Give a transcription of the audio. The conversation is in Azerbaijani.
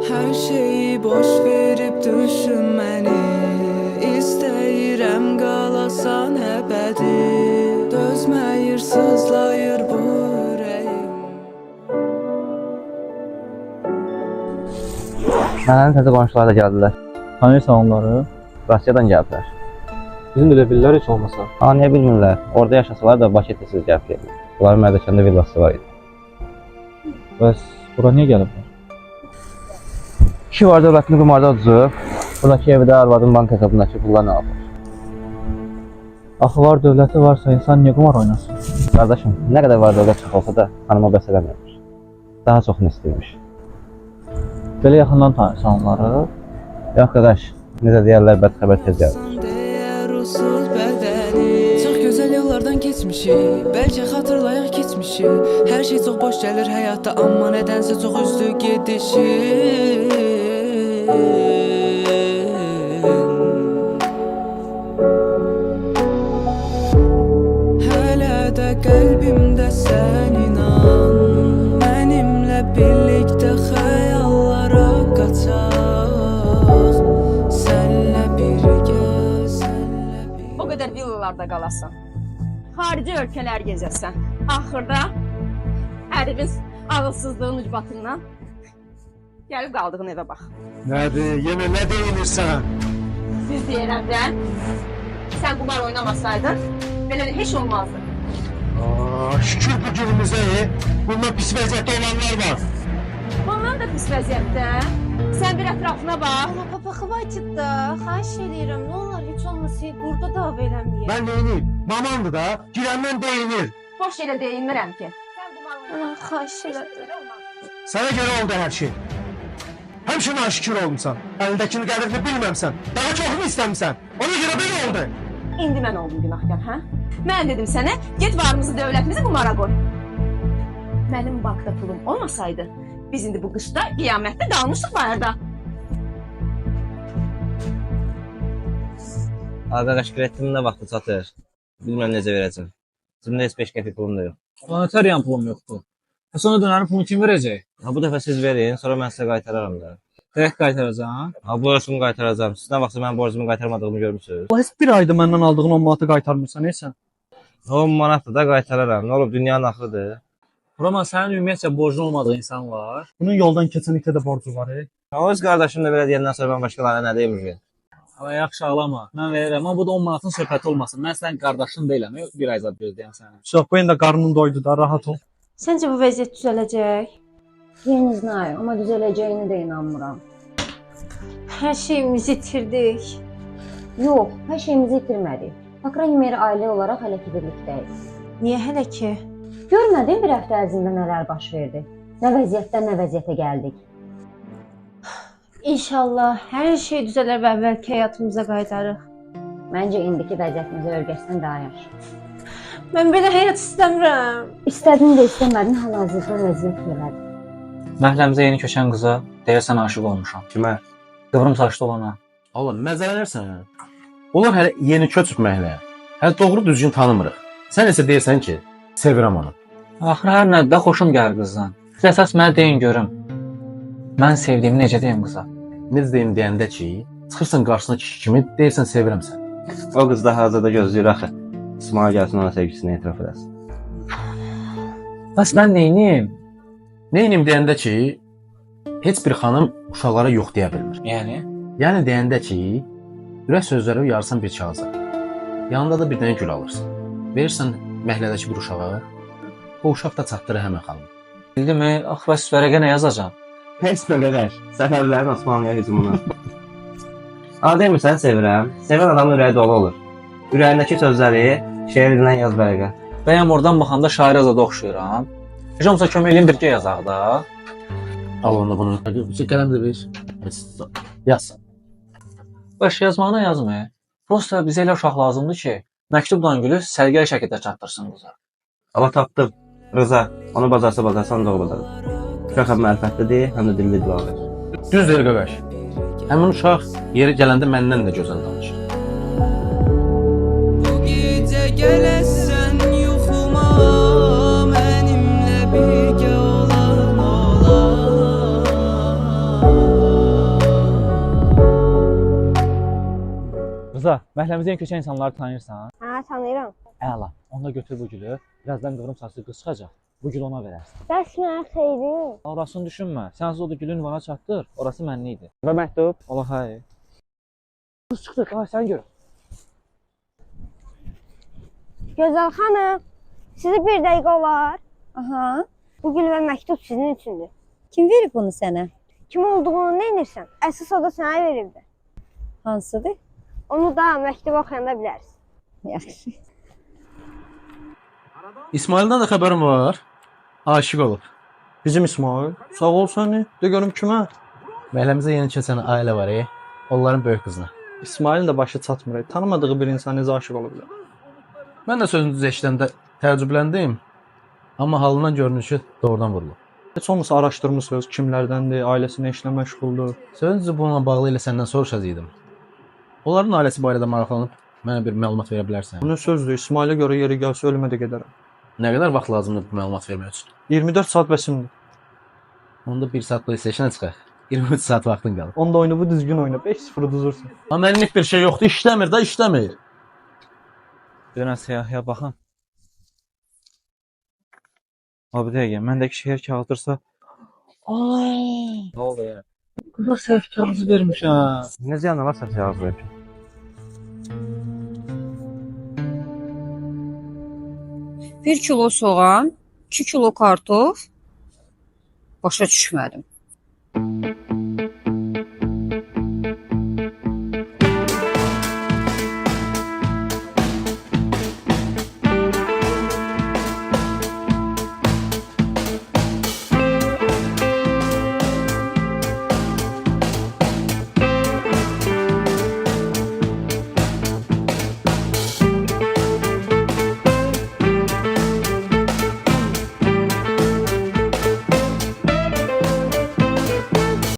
Her şeyi boş verip düşünmeni İstəyirəm qalasan əbədi Dözməyir, sızlayır bu ürəyim Mənim təzə qonşular da gəldilər. Tanıyırsan onları? Rusiyadan gəliblər. Bizim də bilirlər heç olmasa. Niyə bilmirlər? Orada yaşasalar da Bakı təsiz gəlib gedir. Bunların Mərdəkəndə villası var idi. Bəs bura niyə gəliblər? Kişi var dövlətini qumarda uduzub. Buradakı evdə arvadın bank hesabındakı pullarını alır. Axı var dövləti varsa insan niyə qumar oynasın? Qardaşım, nə qədər var dövlət çox olsa da hanıma bəs eləmirmiş. Daha çoxunu istəyirmiş. Belə yaxından tanıyırsan onları? Yox qardaş, necə deyərlər bədxəbər tez gəlir. Çox gözəl yollardan keçmişik Bəlkə xatırlayaq keçmişi Hər şey çox boş gəlir həyatda Amma nədənsə çox üzdü gedişin Hələ də qəlbimdə sən inan Mənimlə birlikdə xəyallara qaçaq Sənlə birgə, sənlə birgə O qədər villalarda qalasan, xarici ölkələr gezəsən, axırda ərinin ağılsızlığın ucbatından gəlib qaldığın evə bax. Nədir? Yenə nə deyinirsən? Düz deyirəm də, sən qumar oynamasaydın, belə də heç olmazdı. Şükür bu günümüzə, bundan pis vəziyyətdə olanlar var. Bundan da pis vəziyyətdə, sən bir ətrafına bax. Ama papa hıvayçık da, xahiş edirəm, nə olar heç olmasa burada dava eləməyək. Mən neyiniyim? Mamandır da, girəndən deyinir. Boş yerə deyinmirəm ki. Sən qumar Ana, xahiş elədim. belə olmaz. Sənə görə oldu hər şey. Həmşə naşükür olmuşsan. Əlindəkini qədrini bilməmsən. Daha çoxunu istəmişsən. Ona görə belə oldu. İndi mən oldum günahkar, hə? Mən dedim sənə, get varımızı, dövlətimizi qumara qoy. Mənim bankda pulum olmasaydı, biz indi bu qışda qiyamətdə qalmışdıq bayırda. Qardaş, kreditim nə vaxtı çatır? Bilməm necə verəcəm. Cimdə heç 5 qəpik pulum da yox. Planetariyan pulum yoxdur. Sonra dönərin pulunu kim verəcək? Bu dəfə siz verin, sonra mən sizə qaytararam da. Tək qaytaracağam. Borcumu qaytaracağım. Siz nə vaxtsa mən borcumu qaytarmadığımı görmüsünüz? Heç bir ayda məndən aldığın 10 manatı qaytarmırsan, neysən? 10 manatdır da qaytararam. Nə olub, dünyanın axırıdır. Roman, sənin ümumiyyətcə borcun olmadığı insan var. Bunun yoldan keçən itə də borcu var. O öz qardaşım da belə deyəndən sonra mən başqalarına nə deyim ki? Amma yaxşı ağlama. Mən verirəm, amma bu da 10 manatın söhbəti olmasın. Mən sənin qardaşın deyiləm, yox bir ay zad gözləyəm səni. Çox, bu indi qarnın doydu da, rahat ol. Səncə bu vəziyyət düzələcək? Я не знаю, ama düzələcəyinə də inanmıram. Hər şeyimizi itirdik. Yox, hər şeyimizi itirmədik. По крайней мере, ailə olaraq hələ ki birlikdəyik. Niyə hələ ki? Görmədin bir həftə ərzində nələr baş verdi? Nə vəziyyətdən nə vəziyyətə gəldik? İnşallah hər şey düzələr və əvvəlki həyatımıza qayıdarıq. Məncə indiki vəziyyətimizə örgəşsən daha yaxşı. Mən belə həyat istəmirəm. İstədin də istəmədin, hal-hazırda vəziyyət belədir. Məhəlləmizə yeni köçən qıza deyəsən aşiq olmuşam. Kimə? Qıvrım saçlı olana. Oğlum məzələnirsən hə? Onlar hələ yeni köçüb məhəlləyə. Hələ doğru düzgün tanımırıq. Sən isə deyirsən ki, sevirəm onu. Axır hər nədə xoşum gəlir qızdan. Siz əsas mənə deyin görüm. Mən sevdiyimi necə deyim qıza? Necə deyim deyəndə ki, çıxırsan qarşısına kişi kimi deyirsən sevirəm sən. O qız da hazırda gözləyir axı. İsmail gəlsin ona sevgisini etiraf edəsin. Bəs mən neyniyim? Neynim deyəndə ki, heç bir xanım uşaqlara yox deyə bilmir. Yəni? Yəni deyəndə ki, ürək sözləri yarsan bir kağıza. Yanında da bir dənə gül alırsan. Verirsən məhlədəki bir uşağa, o uşaq da çatdırır həmən xanım. Bildimi? Ax, bəs vərəqə nə yazacağam? Pes qədər. Səfərlərin Osmanlıya hücumuna. Demirsən sevirəm. Sevən adamın ürəyi dolu olur. Ürəyindəki sözləri şeirindən yaz vərəqə. Bəyəm oradan baxanda şair azada oxşuyuram. Heç olmasa kömək eləyim birgə yazaq da. Al onu bunu. Qələm də ver. Yaz. Baş yazmağına yazmı? Prosta bizə elə uşaq lazımdır ki, məktubdan gülü sərgəli şəkildə çatdırsın qıza. Allah tapdım. Rıza, onu bacarsan da o bacarır. Uşaq həm mərifətlidir, həm də dilli dilavər. Düz deyir qardaş. Həmin uşaq yeri gələndə məndən də gözəl danışır. Bu gecə gələsən yuxuma Mənimlə birgə olan olar Azza, məhəlləmizə yeni köçən insanları tanıyırsan? Hə, tanıyıram. Əla. Onda götür bu gülü. Birazdan qıvrım saçlı qız çıxacaq. Bu gülü ona verərsən. Bəs mənə xeyri? Orasını düşünmə. Sənsiz o da gülün vana çatdır. Orası mənli idi. Və məktub? Allah hay. Qız çıxdı. Ay sən gör. Gözəl xanım, sizə bir dəqiqə olar. Aha. Bu gül və məktub sizin üçündür. Kim verib bunu sənə? Kim olduğunu nə edirsən? Əsas o da sənə verildi. Hansıdır? Onu da məktub oxuyanda bilərsən. Yaxşı. İsmaildən də xəbərim var. Aşiq olub. Bizim İsmail. Sağ ol səni. De görüm kimə? Məhəlləmizə yeni köçən ailə var, onların böyük qızına. İsmailin də başı çatmır. Tanımadığı bir insan necə aşiq ola bilər? Mən də sözünüzü eşidəndə təəccübləndim. Amma halından görünür ki, doğrudan vurulub. Heç olmasa araşdırmısınız, kimlərdəndir, ailəsinə işlə məşğuldur. Sözünüzü bununla bağlı ilə səndən soruşacaqdım. Onların ailəsi barədə maraqlanıb mənə bir məlumat verə bilərsən? Bu nə sözdür? İsmailə görə yeri gəlsə ölümə də gedərəm. Nə qədər vaxt lazımdır bu məlumat vermək üçün? 24 saat bəsimdir. Onda 1 saat PlayStation-a çıxaq. 23 saat vaxtın qalır. Onda oyunu bu düzgün oyna. 5-0 uduzursun. Amma mənim bir şey yoxdur, işləmir də, işləmir. Dönən siyahıya baxın. Abi dəqiqə, məndəki şəhər kağıdırsa... Ay! Nə oldu ya? Qıza səhv kağızı vermişəm. Necə yana var sən cavab ver. 1 kilo soğan, 2 kilo kartof. Başa düşmədim.